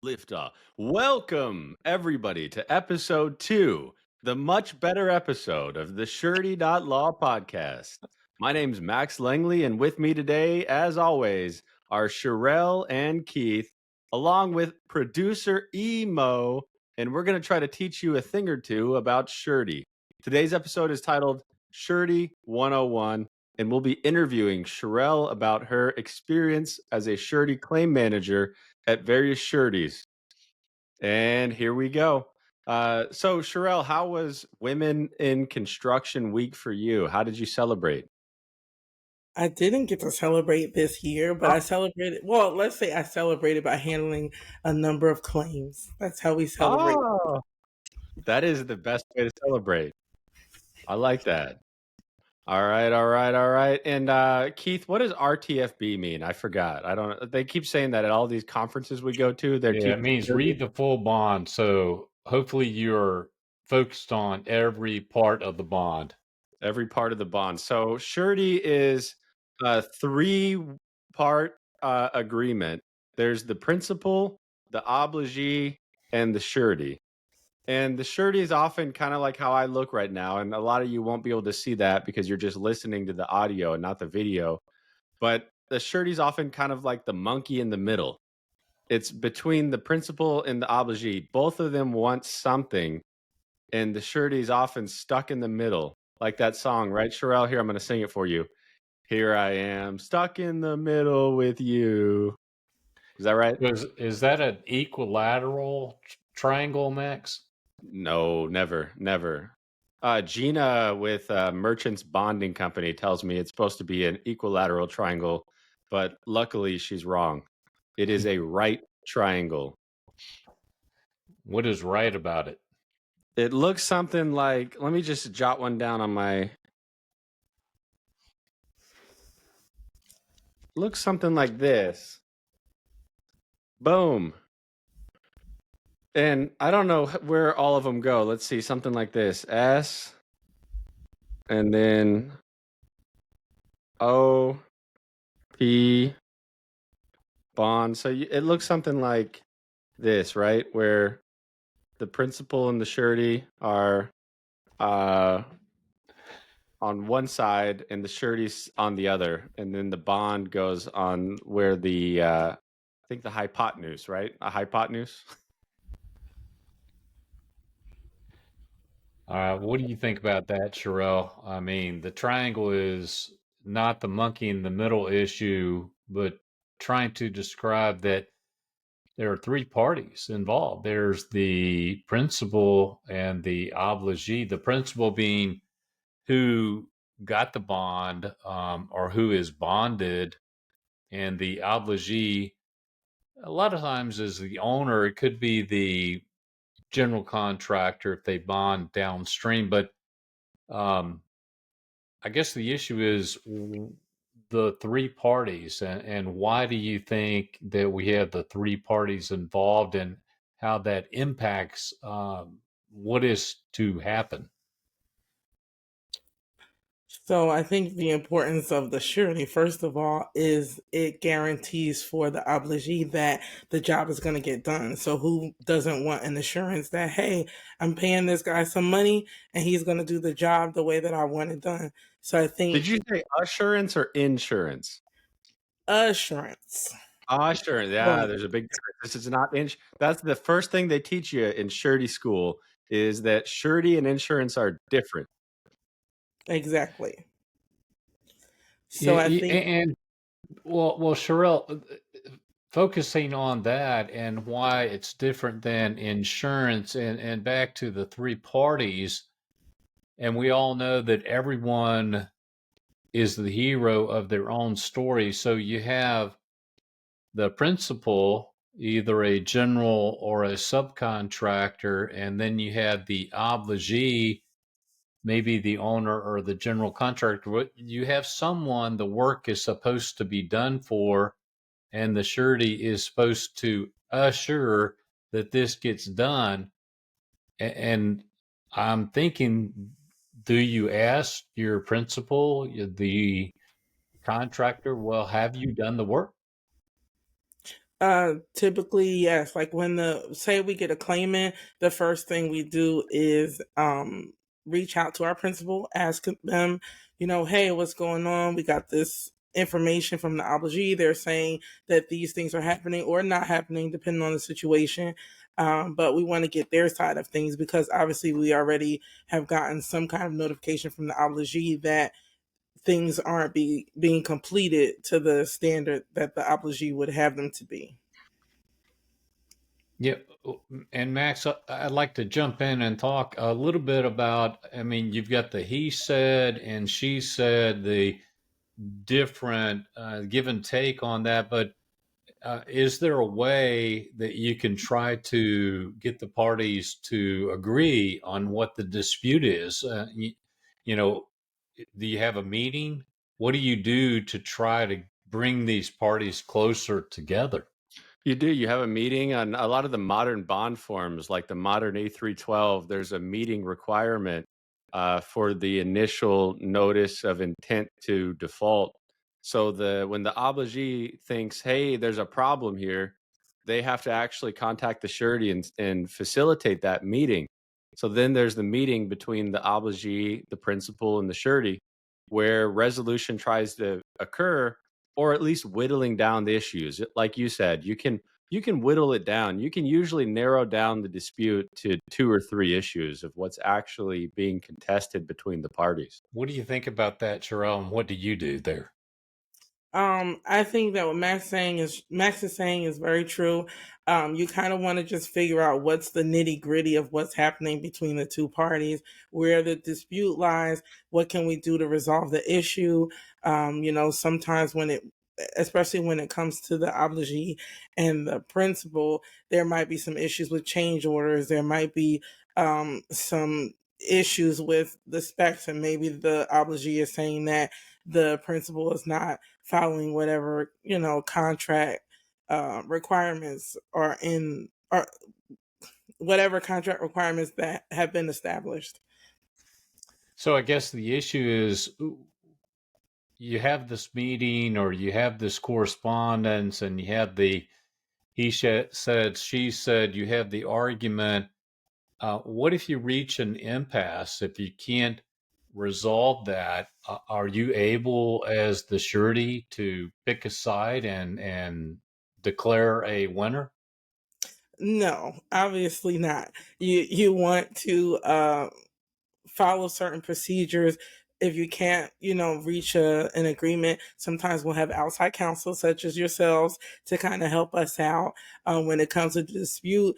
Liftoff. Welcome, everybody, to episode 2, the much better episode of the Surety.law podcast. My name's Max Langley, and with me today, as always, are Shirelle and Keith, along with producer Emo, and we're going to try to teach you a thing or two about Surety. Today's episode is titled Surety 101, and we'll be interviewing Shirelle about her experience as a Surety claim manager at various sureties. And here we go. So, Shirelle, how was Women in Construction Week for you? How did you celebrate? I didn't get to celebrate this year, but I celebrated. Well, let's say I celebrated by handling a number of claims. That's how we celebrate. Oh, that is the best way to celebrate. I like that. All right, all right, all right. And Keith, what does RTFB mean? I forgot. I don't. They keep saying that at all these conferences we go to. They Yeah, keep it means read the full bond. So hopefully you're focused on every part of the bond. every part of the bond. So surety is a 3-part agreement. There's the principal, the obligee, and the surety. And the surety is often kind of like how I look right now. And a lot of you won't be able to see that because you're just listening to the audio and not the video. But the surety is often kind of like the monkey in the middle. It's between the principal and the obligee. Both of them want something, and the surety is often stuck in the middle, like that song, right, Shirelle? Here, I'm going to sing it for you. Here I am, stuck in the middle with you. Is that right? Is that an equilateral triangle, Max? No, never, never. Gina with Merchants Bonding Company tells me it's supposed to be an equilateral triangle, but luckily she's wrong. It is a right triangle. What is right about it? It looks something like, let me just jot one down on my. Looks something like this. Boom. And I don't know where all of them go. Let's see, something like this. S, and then O, P, bond. So it looks something like this, right? Where the principal and the surety are on one side and the surety's on the other. And then the bond goes on where the, I think the hypotenuse, right? A hypotenuse. What do you think about that, Shirelle? I mean, the triangle is not the monkey in the middle issue, but trying to describe that there are 3 parties involved. There's the principal and the obligee. The principal being who got the bond or who is bonded, and the obligee a lot of times is the owner. It could be the general contractor if they bond downstream, but um, I guess the issue is the 3 parties, and why do you think that we have the 3 parties involved, and how that impacts what is to happen? So I think the importance of the surety, first of all, is it guarantees for the obligee that the job is going to get done. So who doesn't want an assurance that, hey, I'm paying this guy some money and he's going to do the job the way that I want it done. So I think Did you say assurance or insurance? assurance. Assurance. Yeah, there's a big difference. This is not that's the first thing they teach you in surety school is that surety and insurance are different. Exactly. So Yeah, I think and well, Shirelle, focusing on that and why it's different than insurance, and back to the 3 parties, and we all know that everyone is the hero of their own story. So you have the principal, either a general or a subcontractor, and then you have the obligee, maybe the owner or the general contractor. You have someone the work is supposed to be done for, and the surety is supposed to assure that this gets done. And I'm thinking, do you ask your principal, the contractor, well, have you done the work? Typically, yes. Like when say we get a claimant, the first thing we do is reach out to our principal, ask them, hey, what's going on? We got this information from the obligee. They're saying that these things are happening or not happening, depending on the situation. But we want to get their side of things because obviously we already have gotten some kind of notification from the obligee that things aren't being completed to the standard that the obligee would have them to be. Yeah, and Max, I'd like to jump in and talk a little bit about. I mean, you've got the he said and she said, the different give and take on that. But is there a way that you can try to get the parties to agree on what the dispute is? You know, do you have a meeting? What do you do to try to bring these parties closer together? You do. You have a meeting on a lot of the modern bond forms, like the modern A312. There's a meeting requirement for the initial notice of intent to default. So when the obligee thinks, "Hey, there's a problem here," they have to actually contact the surety and facilitate that meeting. So then there's the meeting between the obligee, the principal, and the surety, where resolution tries to occur, or at least whittling down the issues. Like you said, you can whittle it down. You can usually narrow down the dispute to two or three issues of what's actually being contested between the parties. What do you think about that, Shirelle? And what do you do there? I think that what Max is saying is very true. You kind of want to just figure out what's the nitty gritty of what's happening between the two parties, where the dispute lies, what can we do to resolve the issue. Sometimes especially when it comes to the obligee and the principal, there might be some issues with change orders. There might be some issues with the specs, and maybe the obligee is saying that the principal is not following whatever contract requirements are in, or whatever contract requirements that have been established. So I guess the issue is you have this meeting or you have this correspondence and you have the said, she said, you have the argument. What if you reach an impasse? If you can't resolve that, are you able as the surety to pick a side and declare a winner? No, obviously not. You want to follow certain procedures. If you can't, reach an agreement, sometimes we'll have outside counsel, such as yourselves, to kind of help us out when it comes to dispute.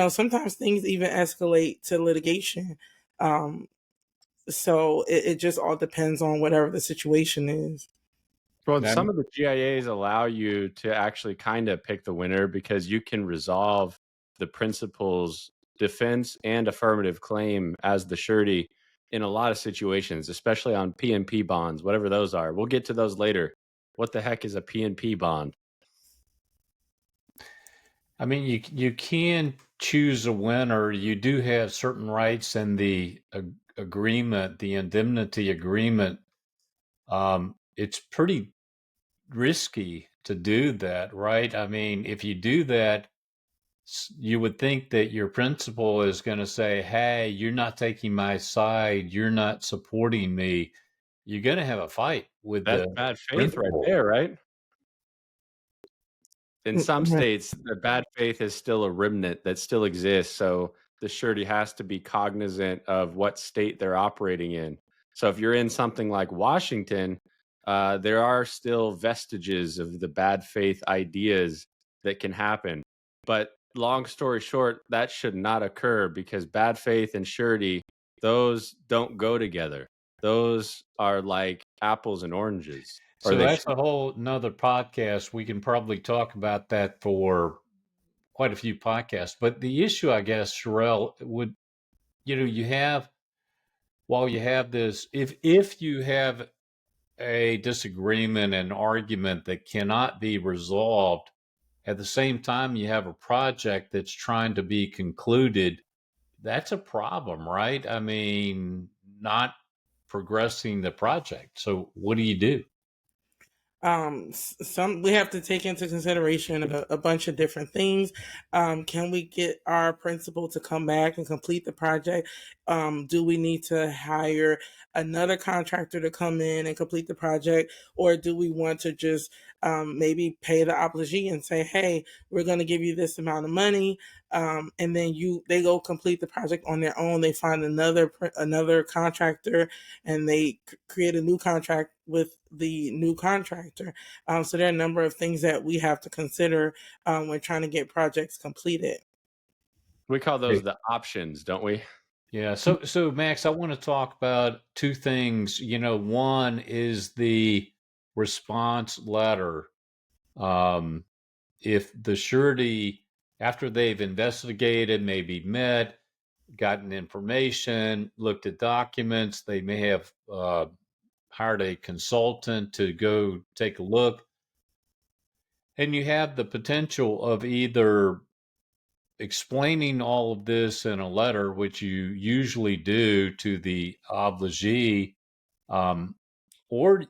Sometimes things even escalate to litigation. So it just all depends on whatever the situation is. Well, That some of the GIAs allow you to actually kind of pick the winner because you can resolve the principal's defense and affirmative claim as the surety in a lot of situations, especially on PNP bonds, whatever those are. We'll get to those later. What the heck is a PNP bond? I mean, you can choose a winner. You do have certain rights in the agreement, the indemnity agreement. It's pretty risky to do that, right? I mean, if you do that, you would think that your principal is going to say, "Hey, you're not taking my side. You're not supporting me." You're going to have a fight with That's the bad faith right principal. there, right? In some Mhm. states, the bad faith is still a remnant that still exists. So the surety has to be cognizant of what state they're operating in. So if you're in something like Washington, there are still vestiges of the bad faith ideas that can happen. But long story short, that should not occur because bad faith and surety, those don't go together. Those are like apples and oranges, or So they that's should. a whole nother podcast. We can probably talk about that for quite a few podcasts. But the issue, I guess, Shirelle, would, you have, while you have this, if you have a disagreement and argument that cannot be resolved, at the same time you have a project that's trying to be concluded, that's a problem, right? I mean, not progressing the project. So what do you do? Some we have to take into consideration a bunch of different things. Can we get our principal to come back and complete the project? Do we need to hire another contractor to come in and complete the project, or do we want to just maybe pay the obligee and say, hey, we're going to give you this amount of money, and then they go complete the project on their own. They find another contractor, and they create a new contract with the new contractor. So there are a number of things that we have to consider when trying to get projects completed. We call those the options, don't we? Yeah. So Max, I want to talk about two things. One is the response letter. Um, if the surety, after they've investigated, maybe met, gotten information, looked at documents, they may have hired a consultant to go take a look, and you have the potential of either explaining all of this in a letter, which you usually do to the obligee, um, or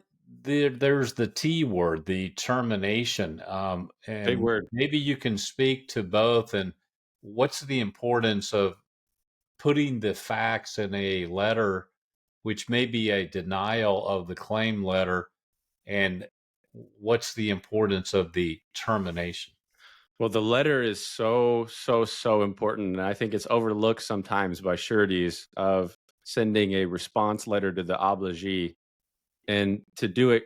there's the T word, the termination. Big And word. maybe you can speak to both. And what's the importance of putting the facts in a letter, which may be a denial of the claim letter, and what's the importance of the termination? Well, the letter is so, so, so important. And I think it's overlooked sometimes by sureties of sending a response letter to the obligee, and to do it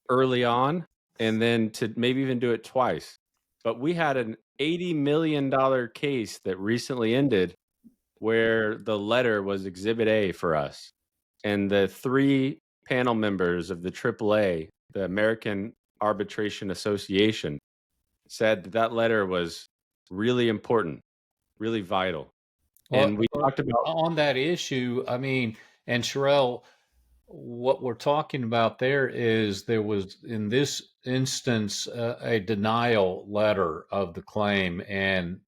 early on, and then to maybe even do it twice. But we had an $80 million case that recently ended where the letter was Exhibit A for us. And the 3 panel members of the AAA, the American Arbitration Association, said that letter was really important, really vital. Well, And we talked about on that issue, and Shirelle, what we're talking about there is there was, in this instance, a denial letter of the claim, and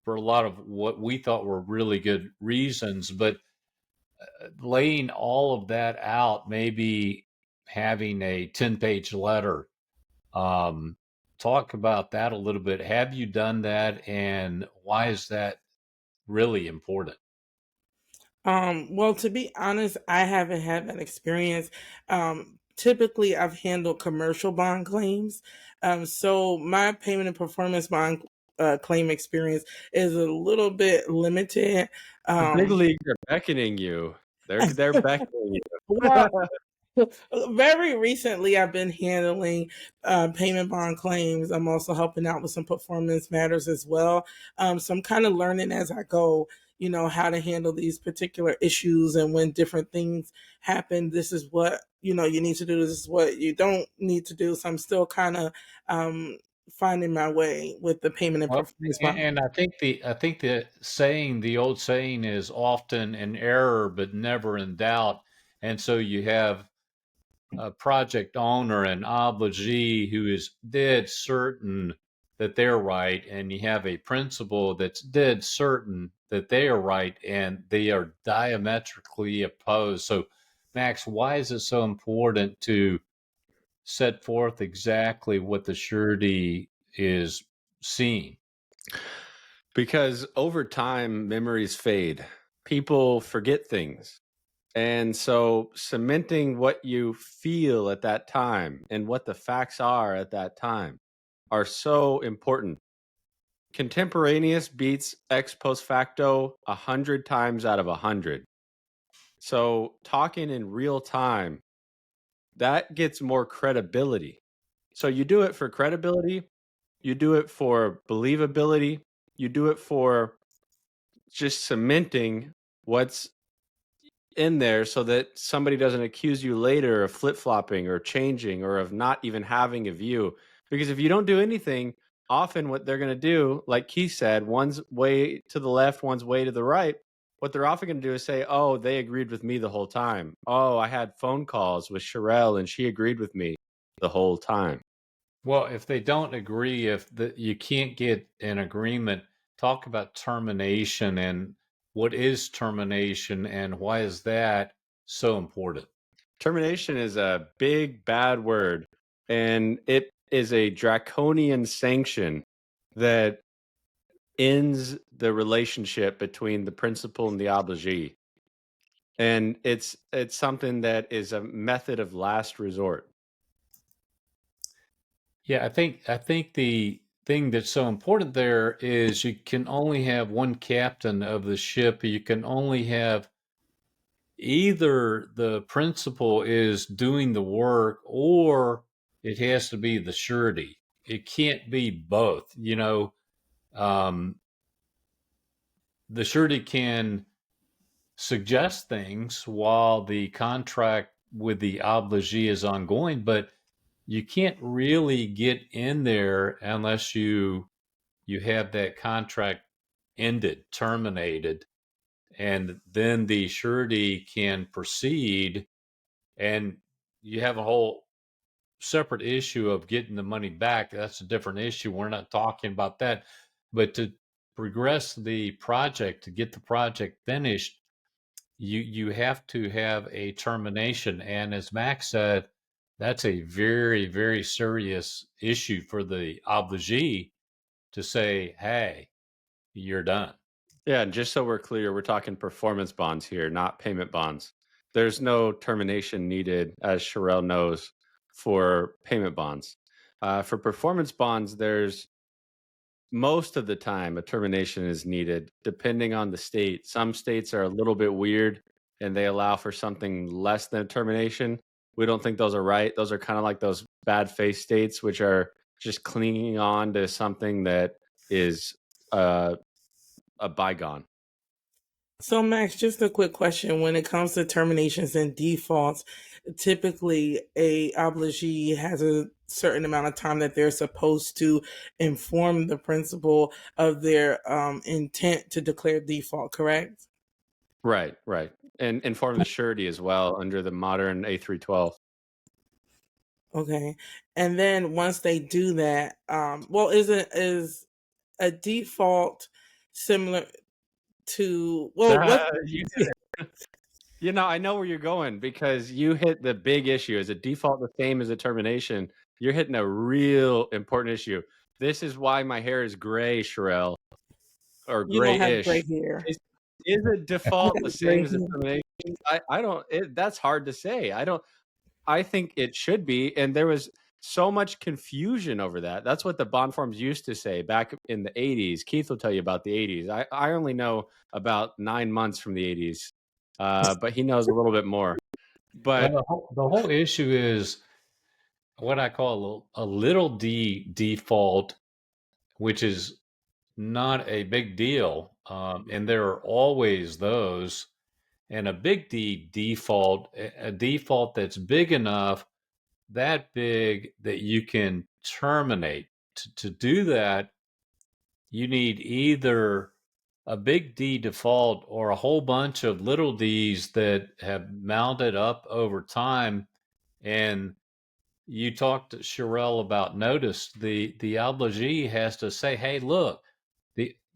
for a lot of what we thought were really good reasons, but laying all of that out, maybe having a 10-page letter. Um, Talk about that a little bit. Have you done that, and why is that really important? Well, to be honest, I haven't had that experience. Typically, I've handled commercial bond claims. So my payment and performance bond claim experience is a little bit limited. the big Um, leagues are beckoning you. They're beckoning well, you. very recently, I've been handling payment bond claims. I'm also helping out with some performance matters as well. So I'm kind of learning as I go, how to handle these particular issues, and when different things happen, this is what, you need to do. This is what you don't need to do. So I'm still kind of finding my way with the payment and Well, performance bond. and the old saying is often in error but never in doubt. And so you have a project owner and obligee who is dead certain that they're right, and you have a principal that's dead certain that they are right, and they are diametrically opposed. So, Max, why is it so important to set forth exactly what the surety is seeing? Because over time, memories fade. People forget things. And so cementing what you feel at that time and what the facts are at that time are so important. Contemporaneous beats ex post facto 100 times out of 100. So talking in real time, that gets more credibility. So you do it for credibility, you do it for believability, you do it for just cementing what's in there so that somebody doesn't accuse you later of flip-flopping or changing or of not even having a view. Because if you don't do anything, often what they're going to do, like Keith said, one's way to the left, one's way to the right. What they're often going to do is say, oh, they agreed with me the whole time. Oh, I had phone calls with Shirelle and she agreed with me the whole time. Well, if they don't agree, you can't get an agreement, talk about termination and what is termination and why is that so important? Termination is a big, bad word. and it is a draconian sanction that ends the relationship between the principal and the obligee. And it's something that is a method of last resort. Yeah, I think the thing that's so important there is you can only have one captain of the ship. You can only have either the principal is doing the work or it has to be the surety. It can't be both. Um, the surety can suggest things while the contract with the obligee is ongoing, but you can't really get in there unless you have that contract ended, terminated, and then the surety can proceed, and you have a whole separate issue of getting the money back. That's a different issue. We're not talking about that. But to progress the project, to get the project finished, you have to have a termination. And as Max said, that's a very, very serious issue for the obligee to say, hey, you're done. Yeah, and just so we're clear, we're talking performance bonds here, not payment bonds. There's no termination needed, as Shirelle knows, for payment bonds. For performance bonds, there's most of the time a termination is needed, depending on the state. Some states are a little bit weird and they allow for something less than a termination. We don't think those are right. Those are kind of like those bad faith states, which are just clinging on to something that is a bygone. So, Max, just a quick question. When it comes to terminations and defaults, typically a obligee has a certain amount of time that they're supposed to inform the principal of their intent to declare default, correct? Right, right. And inform the surety as well under the modern A312. Okay. And then once they do that, well, is a default similar to, well, what? You did it. You know, I know where you're going because you hit the big issue. Is a default the same as a termination? You're hitting a real important issue. This is why my hair is gray, Shirelle, or You don't have gray grayish. hair. Is a You default the got gray same as a hair. termination? I don't. That's hard to say. I don't. I think it should be. And there was so much confusion over that. That's what the bond forms used to say back in the 80s. Keith will tell you about the 80s. I only know about 9 months from the 80s, but he knows a little bit more. Well, But the whole issue is what I call a little d default, which is not a big deal. And there are always those. And a big D default, a default that's big enough, that big that you can terminate. To do that, you need either a big D default or a whole bunch of little d's that have mounted up over time. And you talked to Shirelle about notice. The obligee has to say, "Hey, look,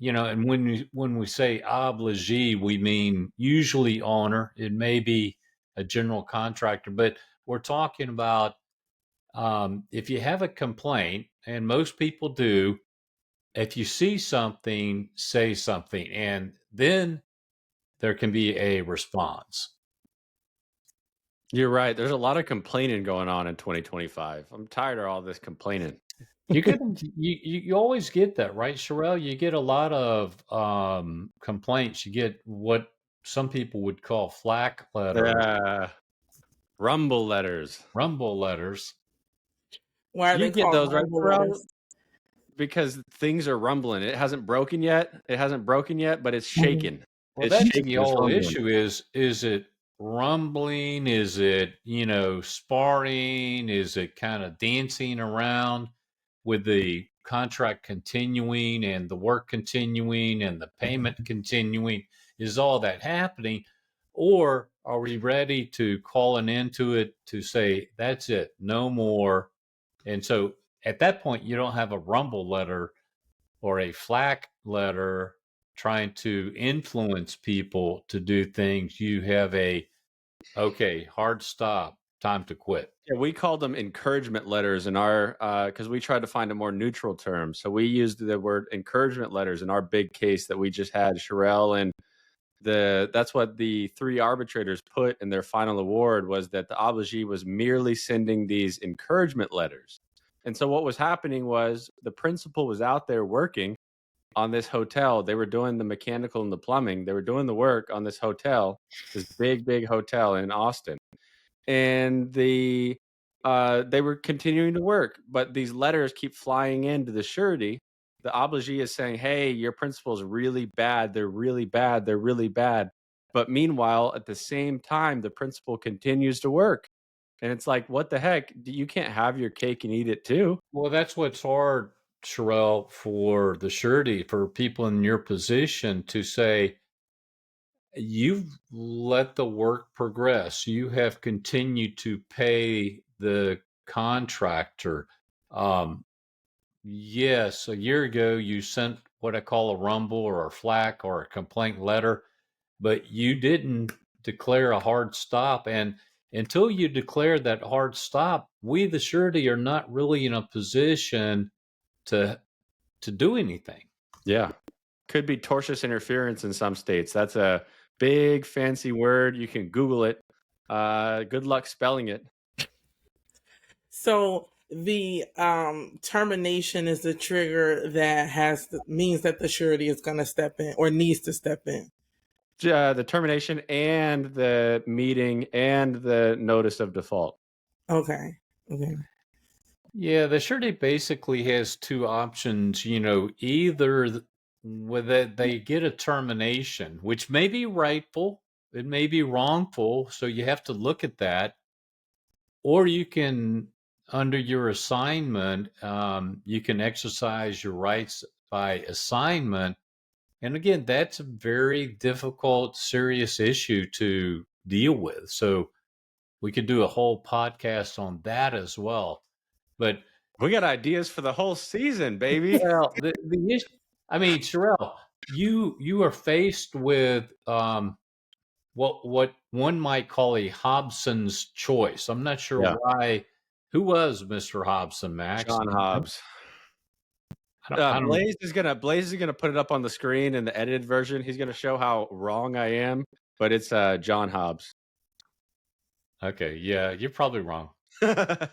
and when we say obligee, we mean usually owner. It may be a general contractor, but we're talking about if you have a complaint, and most people do. If you see something, say something, and then there can be a response." you're right. There's a lot of complaining going on in 2025. I'm tired of all this complaining. You get you always get that, right, Sherelle? You get a lot of complaints. You get what some people would call flack letters, Yeah. Rumble letters. rumble letters. Why are You they get called those, right, rumble Pharrell? letters? Because things are rumbling. It hasn't broken yet. It hasn't broken yet, but it's Mhm. shaking. Well, It's that's shaking. the It's whole rumbling. issue is it rumbling? Is it, sparring? Is it kind of dancing around with the contract continuing and the work continuing and the payment continuing? Is all that happening? Or are we ready to call an end to it to say, that's it, no more? And so at that point, you don't have a rumble letter or a flack letter trying to influence people to do things. You have okay, hard stop. time to quit. Yeah, we called them encouragement letters in our because we tried to find a more neutral term. So we used the word encouragement letters in our big case that we just had, Shirelle, and that's what the three arbitrators put in their final award, was that the obligee was merely sending these encouragement letters. And so what was happening was the principal was out there working on this hotel. They were doing the mechanical and the plumbing. They were doing the work on this hotel, this big hotel in Austin. And they were continuing to work, but these letters keep flying into the surety. The obligee is saying, "Hey, your principal is really bad. They're really bad. They're really bad." But meanwhile, at the same time, the principal continues to work. And it's like, what the heck? You can't have your cake and eat it too. Well, that's what's hard, Sherelle, for the surety, for people in your position to say, you've let the work progress. You have continued to pay the contractor. Yes, a year ago you sent what I call a rumble or a flack or a complaint letter, but you didn't declare a hard stop. And until you declare that hard stop, we, the surety, are not really in a position to do anything. Yeah. Could be tortious interference in some states. That's a big fancy word. You can Google it. Good luck spelling it. So the termination is the trigger that means that the surety is going to step in or needs to step in. The termination and the meeting and the notice of default. Okay. Yeah, the surety basically has two options. Either whether they get a termination, which may be rightful, it may be wrongful, so you have to look at that, or you can, under your assignment, you can exercise your rights by assignment. And again, that's a very difficult, serious issue to deal with. So we could do a whole podcast on that as well. But we got ideas for the whole season, baby. Well, the issue, I mean, Shirelle, you are faced with what one might call a Hobson's choice. I'm not sure why. Who was Mr. Hobson, Max? John Hobbs. Blaze is gonna put it up on the screen in the edited version. He's gonna show how wrong I am, but it's John Hobbs. Okay, yeah, you're probably wrong. But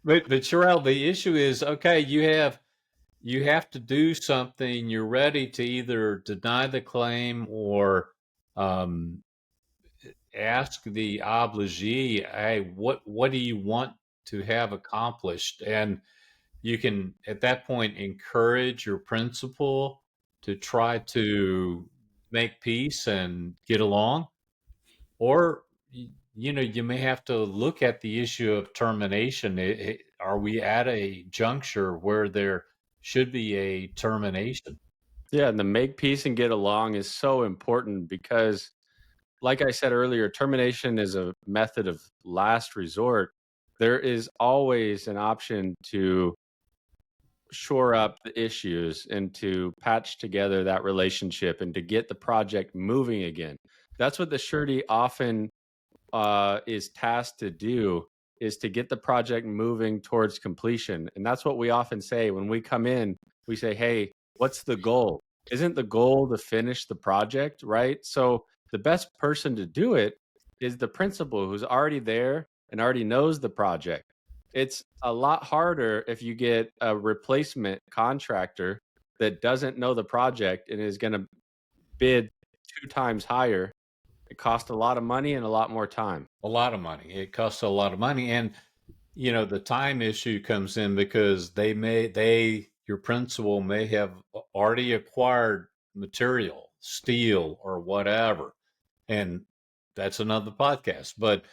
Shirelle, the issue is, okay, you have to do something. You're ready to either deny the claim or ask the obligee, hey, what do you want to have accomplished? And you can, at that point, encourage your principal to try to make peace and get along. Or, you may have to look at the issue of termination. Are we at a juncture where there should be a termination? Yeah, and the make peace and get along is so important because, like I said earlier, termination is a method of last resort. There is always an option to shore up the issues and to patch together that relationship and to get the project moving again. That's what the surety often is tasked to do, is to get the project moving towards completion. And that's what we often say when we come in. We say, hey, what's the goal? Isn't the goal to finish the project, right? So the best person to do it is the principal who's already there and already knows the project. It's a lot harder if you get a replacement contractor that doesn't know the project and is going to bid 2 times higher. It costs a lot of money and a lot more time. A lot of money. It costs a lot of money. And, the time issue comes in because your principal may have already acquired material, steel or whatever. And that's another podcast. But,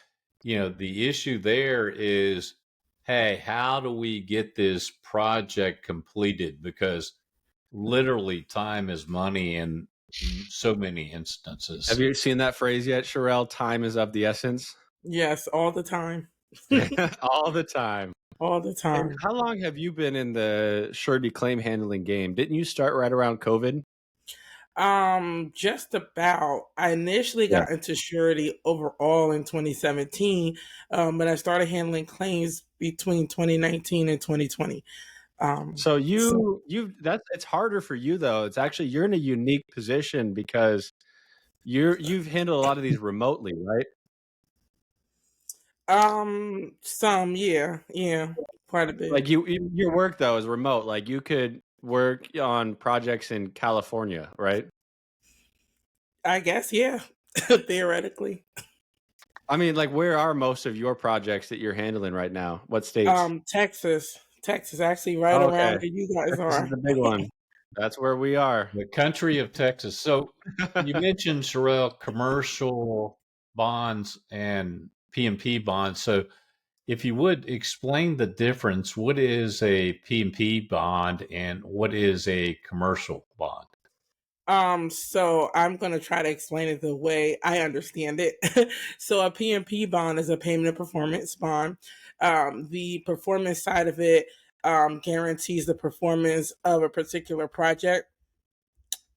the issue there is, hey, how do we get this project completed? Because literally time is money in so many instances. Have you seen that phrase yet, Shirelle? Time is of the essence. Yes, all the time. All the time. All the time. And how long have you been in the surety claim handling game? Didn't you start right around COVID? Just about. I initially Yeah. got into surety overall in 2017, but I started handling claims between 2019 and 2020. So So, that's it's harder for you though. It's actually you're in a unique position because you've handled a lot of these remotely, right? yeah, quite a bit. Like your work though is remote. Like you could work on projects in California, right? I guess, yeah, theoretically. I mean, like where are most of your projects that you're handling right now? What states? Texas, actually, right Oh, around okay. where you guys Texas is are. the big one. That's where we are. The country of Texas. So you mentioned, Shirelle, commercial bonds and P&P bonds. So if you would explain the difference, what is a P&P bond and what is a commercial bond? So I'm gonna try to explain it the way I understand it. So a PMP bond is a payment and performance bond. The performance side of it guarantees the performance of a particular project.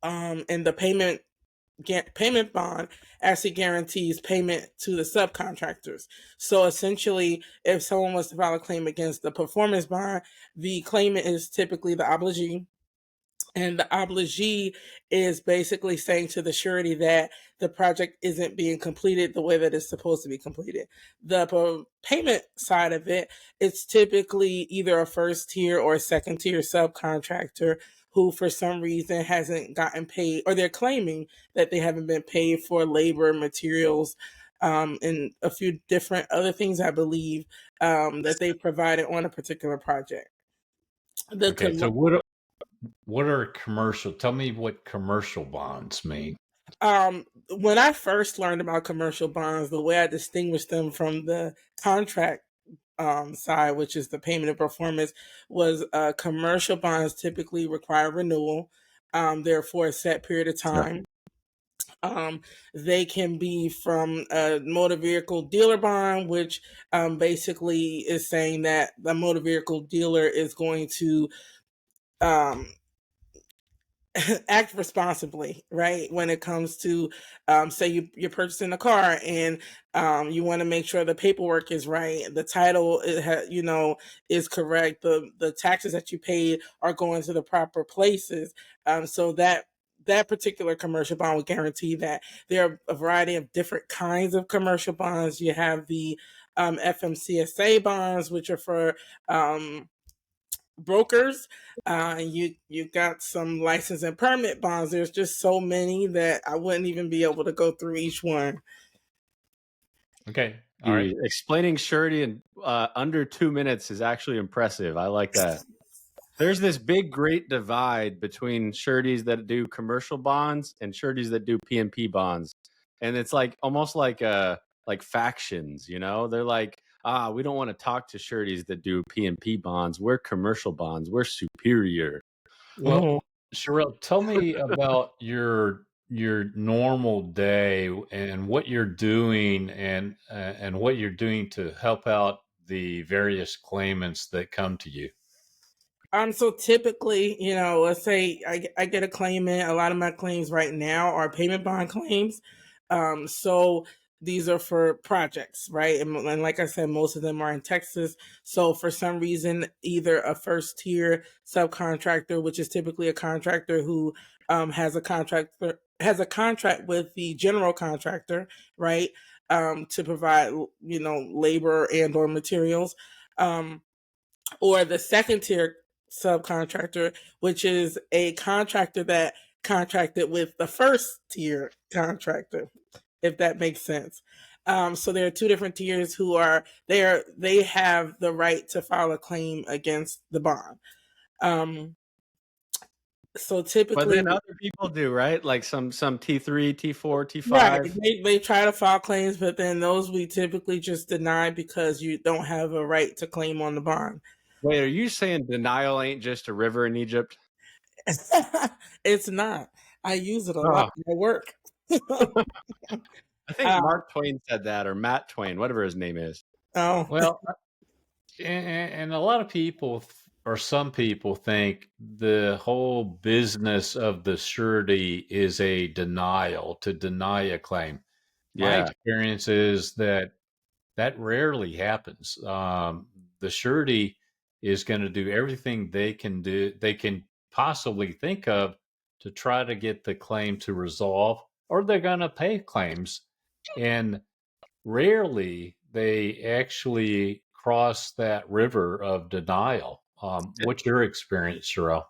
And the payment bond actually guarantees payment to the subcontractors. So essentially, if someone was to file a claim against the performance bond, the claimant is typically the obligee, and the obligee is basically saying to the surety that the project isn't being completed the way that it's supposed to be completed. The payment side of it, it's typically either a first tier or a second tier subcontractor who, for some reason, hasn't gotten paid, or they're claiming that they haven't been paid for labor, materials, and a few different other things, I believe, that they provided on a particular project. The Okay, so com- what are commercial? Tell me what commercial bonds mean. when I first learned about commercial bonds, the way I distinguished them from the contract side, which is the payment and performance, was commercial bonds typically require renewal. They're for a set period of Yeah. time. Um, they can be from a motor vehicle dealer bond, which basically is saying that the motor vehicle dealer is going to um, act responsibly, right? When it comes to, say you're purchasing a car and you want to make sure the paperwork is right, the title is correct, the taxes that you paid are going to the proper places. So that particular commercial bond will guarantee that. There are a variety of different kinds of commercial bonds. You have the FMCSA bonds, which are for brokers. You got some license and permit bonds. There's just so many that I wouldn't even be able to go through each one. Okay, all right. Explaining surety in under 2 minutes is actually impressive. I like that. There's this big, great divide between sureties that do commercial bonds and sureties that do PNP bonds, and it's like almost like factions. You know, they're like, we don't want to talk to sureties that do PNP bonds. We're commercial bonds. We're superior. Well, Mhm. Shirelle, tell me about your normal day and what you're doing and what you're doing to help out the various claimants that come to you. So typically, let's say I get a claim in. A lot of my claims right now are payment bond claims. So these are for projects, right? And like I said, most of them are in Texas. So for some reason, either a first tier subcontractor, which is typically a contractor who has a contract with the general contractor, right? To provide labor and or materials. Or the second tier subcontractor, which is a contractor that contracted with the first tier contractor, if that makes sense. So there are two different tiers who are there. They have the right to file a claim against the bond. Um, so But typically, then other people do, right? Like some T3, T4, right, T5. they try to file claims, but then those we typically just deny because you don't have a right to claim on the bond. Wait, are you saying denial ain't just a river in Egypt? It's not. I use it a lot Oh, in my work. I think um, Mark Twain said that, or Matt Twain, whatever his name is. oh, Well, and a lot of people or some people think the whole business of the surety is a denial, to deny a claim. My Yeah. experience is that that rarely happens. The surety is going to do everything they can possibly think of to try to get the claim to resolve, or they're going to pay claims. And rarely they actually cross that river of denial. What's your experience, Shirelle?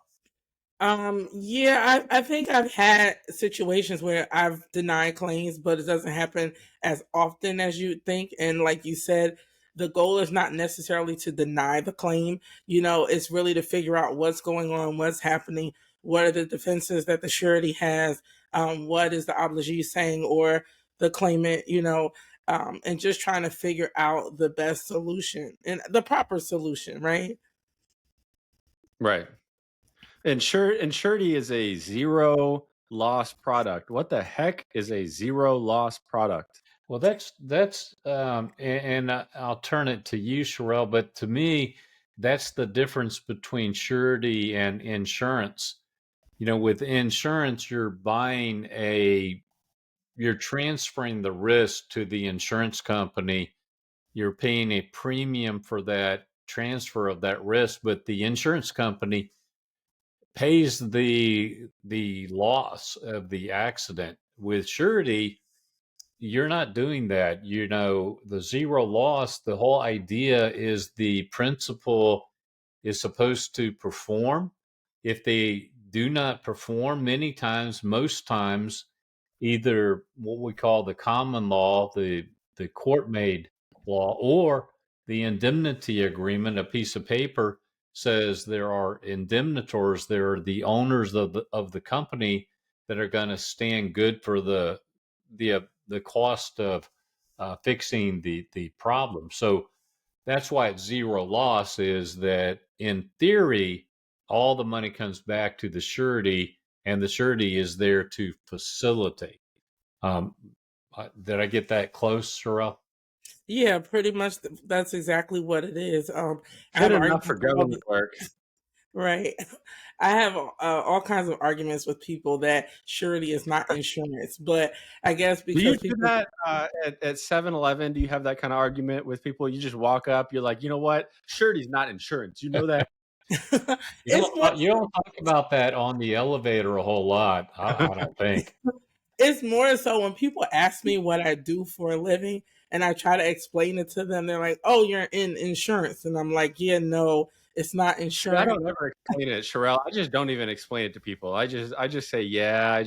Yeah, I think I've had situations where I've denied claims, but it doesn't happen as often as you'd think. And like you said, the goal is not necessarily to deny the claim. It's really to figure out what's going on, what's happening, what are the defenses that the surety has, what is the obligee saying or the claimant, and just trying to figure out the best solution and the proper solution, right? Right. And surety is a zero loss product. What the heck is a zero loss product? Well, and I'll turn it to you, Sherelle. But to me, that's the difference between surety and insurance. With insurance, you're transferring the risk to the insurance company. You're paying a premium for that transfer of that risk, but the insurance company pays the loss of the accident. With surety, you're not doing that. The zero loss, the whole idea is the principal is supposed to perform. If they do not perform, most times, either what we call the common law, the court made law, or the indemnity agreement, a piece of paper says there are indemnitors, there are the owners of the company that are going to stand good for the cost of fixing the problem. So that's why it's zero loss, is that in theory, all the money comes back to the surety, and the surety is there to facilitate. Um, did I get that close, Sorrel? Yeah, pretty much. That's exactly what it is. I Good have enough for arguments with all government work. right. I have all kinds of arguments with people that surety is not insurance, but I guess Do you because do people, that at 7-Eleven? Do you have that kind of argument with people? You just walk up, you're like, you know what? Surety's not insurance. You know that? it's more You don't talk about that on the elevator a whole lot. I don't think. it's more so when people ask me what I do for a living and I try to explain it to them, they're like, "Oh, you're in insurance," and I'm like, "Yeah, no, it's not See, I insurance." don't ever explain it, Shirelle. I just don't even explain it to people. I just say, yeah,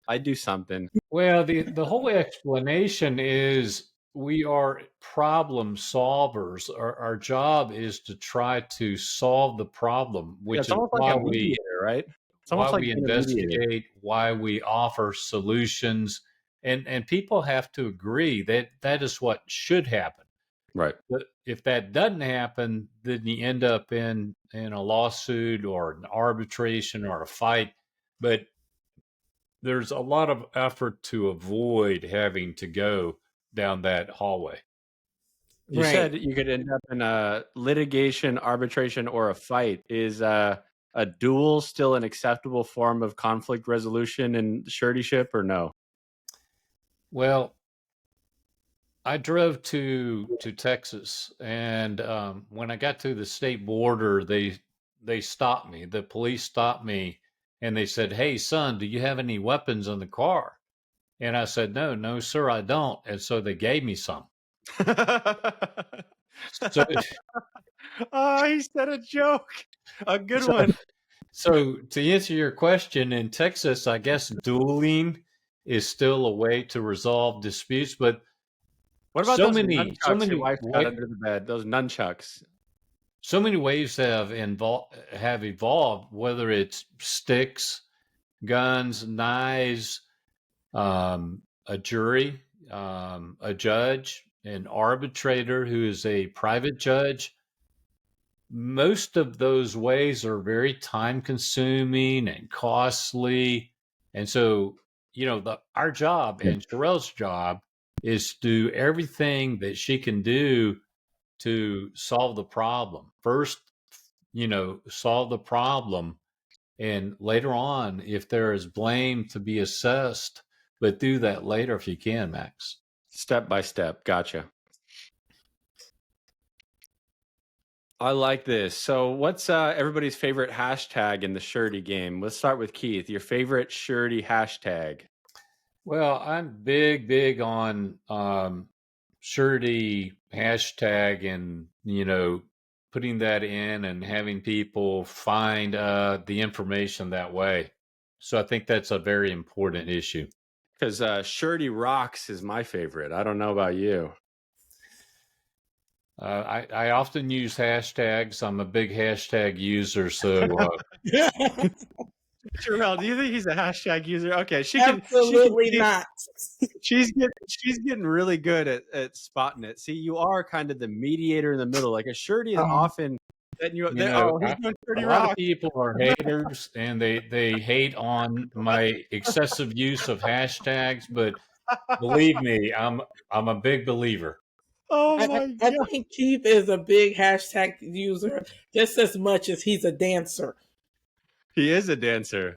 I do something. Well, the whole explanation is we are problem solvers. Our job is to try to solve the problem, Yeah, which it's is almost like a mediator, right? It's why almost like we being a mediator. investigate, why we offer solutions, and people have to agree that that is what should happen. Right. But if that doesn't happen, then you end up in a lawsuit or an arbitration or a fight. But there's a lot of effort to avoid having to go down that hallway. You said Right. you could end up in a litigation, arbitration, or a fight. Is a duel still an acceptable form of conflict resolution in suretyship, or no? Well, I drove to Texas, and when I got to the state border, they stopped me. The police stopped me, and they said, "Hey, son, do you have any weapons in the car?" And I said, "No, no, sir, I don't." And so they gave me some. So, Oh, he said a joke. A good so, one. so to answer your question, in Texas, I guess dueling is still a way to resolve disputes, but What about so those many, so nunchucks your many, wife's got under the bed? Those nunchucks. so many ways have evolved. Whether it's sticks, guns, knives, a jury, a judge, an arbitrator who is a private judge. Most of those ways are very time consuming and costly. And so, our job and Sherelle's job is to do everything that she can do to solve the problem. First, solve the problem. And later on, if there is blame to be assessed, but do that later if you can, Max. Step by step. Gotcha. I like this. So what's everybody's favorite hashtag in the Surety game? Let's start with Keith. Your favorite Surety hashtag? Well, I'm big on Surety hashtag and, putting that in and having people find the information that way. So I think that's a very important issue. Because Surety Rocks is my favorite. I don't know about you. I often use hashtags. I'm a big hashtag user, so Shirelle, do you think he's a hashtag user? Okay, Absolutely not. She's getting really good at spotting it. See, you are kind of the mediator in the middle. Like a Surety is often that a Surety lot Rock. of people are haters, and they hate on my excessive use of hashtags. But believe me, I'm a big believer. Oh my I god, think Keith is a big hashtag user just as much as he's a dancer. he is a dancer.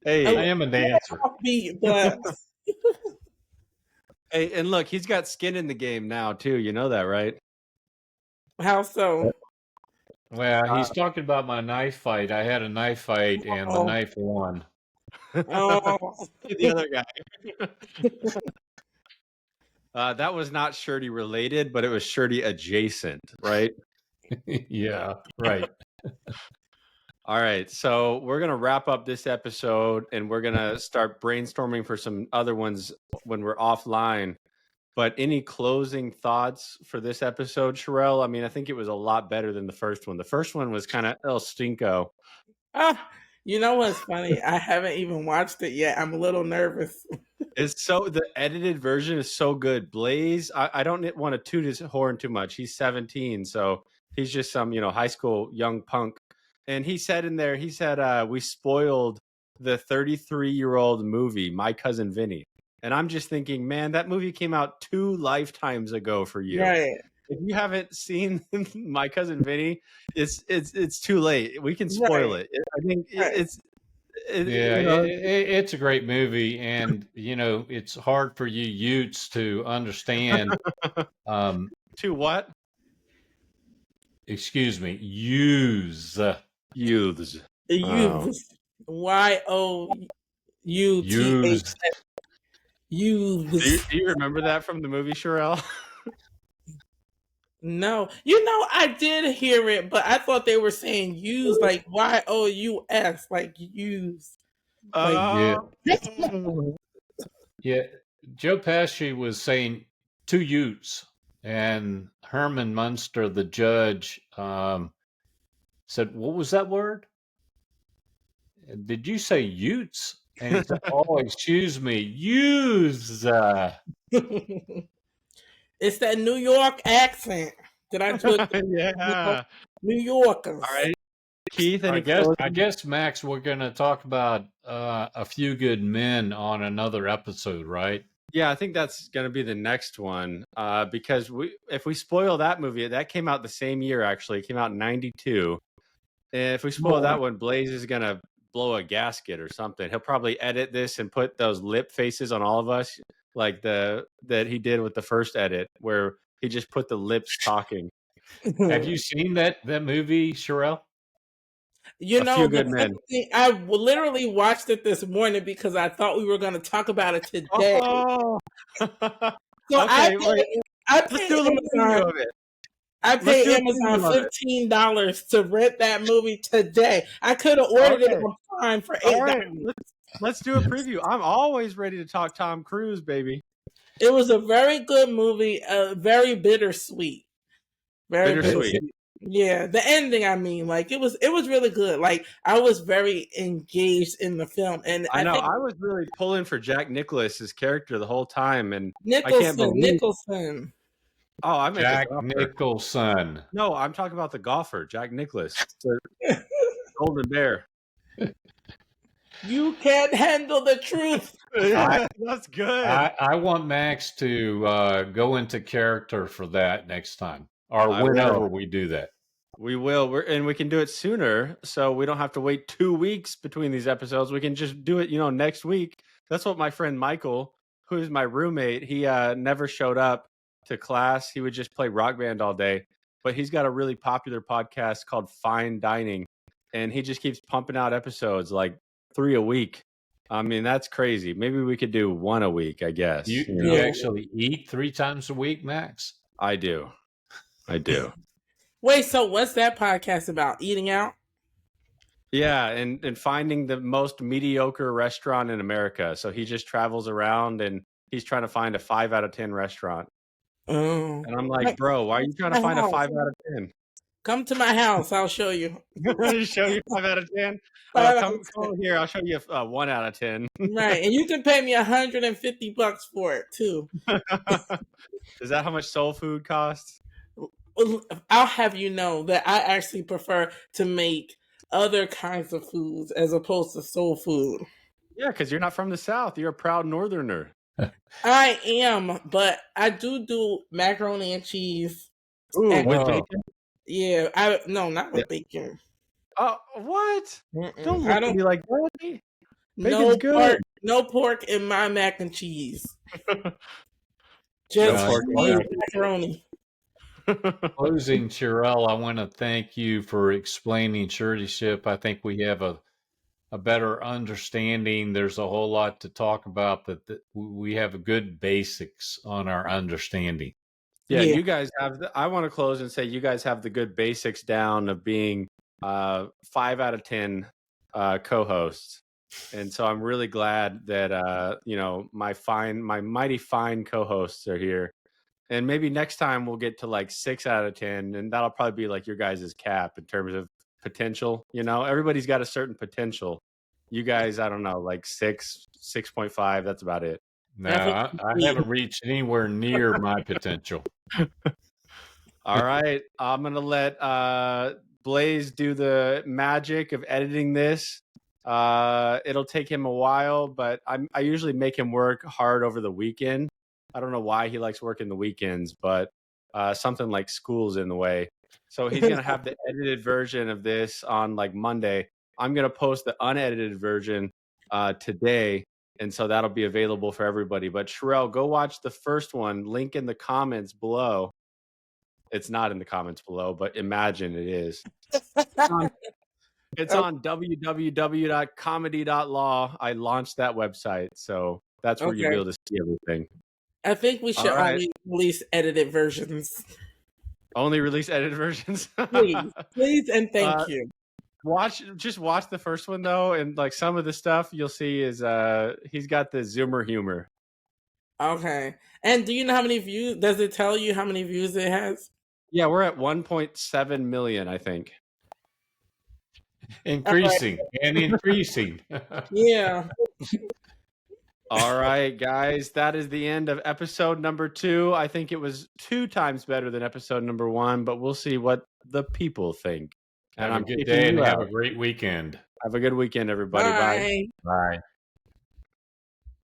I Hey, am a dancer. Offbeat, but hey, and look, he's got skin in the game now too. You know that, right? how so? Well, he's talking about my knife fight. I had a knife fight, and the Oh, knife won. oh. The other guy. That was not Surety related, but it was Surety adjacent, right? Yeah, right. All right, so we're gonna wrap up this episode, and we're gonna start brainstorming for some other ones when we're offline. But any closing thoughts for this episode, Shirelle? I mean, I think it was a lot better than the first one. The first one was kind of El Stinko. You know what's funny? I haven't even watched it yet. I'm a little nervous. It's so the edited version is so good. Blaze, I don't want to toot his horn too much. He's 17, so he's just some high school young punk. And he said in there, we spoiled the 33-year-old movie, My Cousin Vinny. And I'm just thinking, man, that movie came out 2 lifetimes ago for you. Right. If you haven't seen My Cousin Vinny, it's too late. We can spoil it. I think it's it's a great movie, and it's hard for you Utes to understand. To what? Excuse me, use Youths. Youths. YOUTH. Youths. Do you remember that from the movie, Shirelle? No, I did hear it, but I thought they were saying use like YOUS, like use. Yeah. Joe Pesci was saying 2 Utes, and Herman Munster, the judge, said, "What was that word? Did you say Utes?" And he said, "Oh, excuse me, use." It's that New York accent that I took. Yeah. New Yorkers. All right, Keith. I guess Max, we're going to talk about A Few Good Men on another episode, right? Yeah, I think that's going to be the next one because if we spoil that movie, that came out the same year. Actually, it came out in '92. And if we spoil that one, Blaze is going to blow a gasket or something. He'll probably edit this and put those lip faces on all of us, like that he did with the first edit, where he just put the lips talking. Have you seen that movie, Shirelle? I literally watched it this morning because I thought we were going to talk about it today. Oh. So Okay, let's do a little preview of it. I paid Amazon $15 to rent that movie today. I could have ordered it on Prime for $8. Right. Let's do a preview. I'm always ready to talk Tom Cruise, baby. It was a very good movie, very bittersweet. Very bittersweet. Yeah, the ending. I mean, like it was really good. Like I was very engaged in the film, and I was really pulling for Jack Nicklaus's character the whole time, and Nicholson. Oh, I meant Jack Nicholson. No, I'm talking about the golfer, Jack Nicklaus, the Golden Bear. You can't handle the truth. That's good. I want Max to go into character for that next time, or whenever we do that. We will. And we can do it sooner, so we don't have to wait 2 weeks between these episodes. We can just do it, next week. That's what my friend Michael, who is my roommate, he never showed up to class. He would just play Rock Band all day. But he's got a really popular podcast called Fine Dining, and he just keeps pumping out episodes like 3 a week. I mean, that's crazy. Maybe we could do 1 a week, I guess. You actually eat 3 times a week, Max? I do. Wait, so what's that podcast about? Eating out? Yeah, and finding the most mediocre restaurant in America. So he just travels around and he's trying to find a 5 out of 10 restaurant. Oh. And I'm like, bro, why are you trying to find a 5 out of 10? Come to my house. I'll show you. Show you 5 out of 10? 5 out Come of 10. over here. I'll show you 1 out of 10. Right, and you can pay me $150 for it too. Is that how much soul food costs? I'll have you know that I actually prefer to make other kinds of foods as opposed to soul food. Yeah, because you're not from the South. You're a proud Northerner. I am, but I do macaroni and cheese. Ooh, And- with bacon? Yeah, no, not with bacon. Oh, what? Mm-mm. Don't look at me like that. No Bacon's pork, good. no pork in my mac and cheese. No Just pork in cheese mac macaroni. Closing, Shirelle, I want to thank you for explaining suretyship. I think we have a better understanding. There's a whole lot to talk about, but we have a good basics on our understanding. Yeah, you guys have. I want to close and say you guys have the good basics down of being 5 out of 10 co-hosts, and so I'm really glad that my mighty fine co-hosts are here. And maybe next time we'll get to like 6 out of 10, and that'll probably be like your guys' cap in terms of potential. Everybody's got a certain potential. You guys, I don't know, like 6.5. That's about it. No, I haven't reached anywhere near my potential. All right. I'm going to let Blaze do the magic of editing this. It'll take him a while, but I usually make him work hard over the weekend. I don't know why he likes working the weekends, but something like school's in the way. So he's going to have the edited version of this on like Monday. I'm going to post the unedited version today. And so that'll be available for everybody. But Shirelle, go watch the first one. Link in the comments below. It's not in the comments below, but imagine it is. It's on www.comedy.law. I launched that website. So that's where you'll be able to see everything. I think we should only release edited versions. Only release edited versions? Please, and thank you. Just watch the first one though, and like some of the stuff you'll see is he's got the Zoomer humor. Okay. And do you know how many views? Does it tell you how many views it has? Yeah, we're at 1.7 million, I think. Increasing and increasing. Yeah. All right, guys, that is the end of episode number 2. I think it was 2 times better than episode number 1, but we'll see what the people think. Have a good day and have a great weekend. Have a good weekend, everybody. Bye. Bye.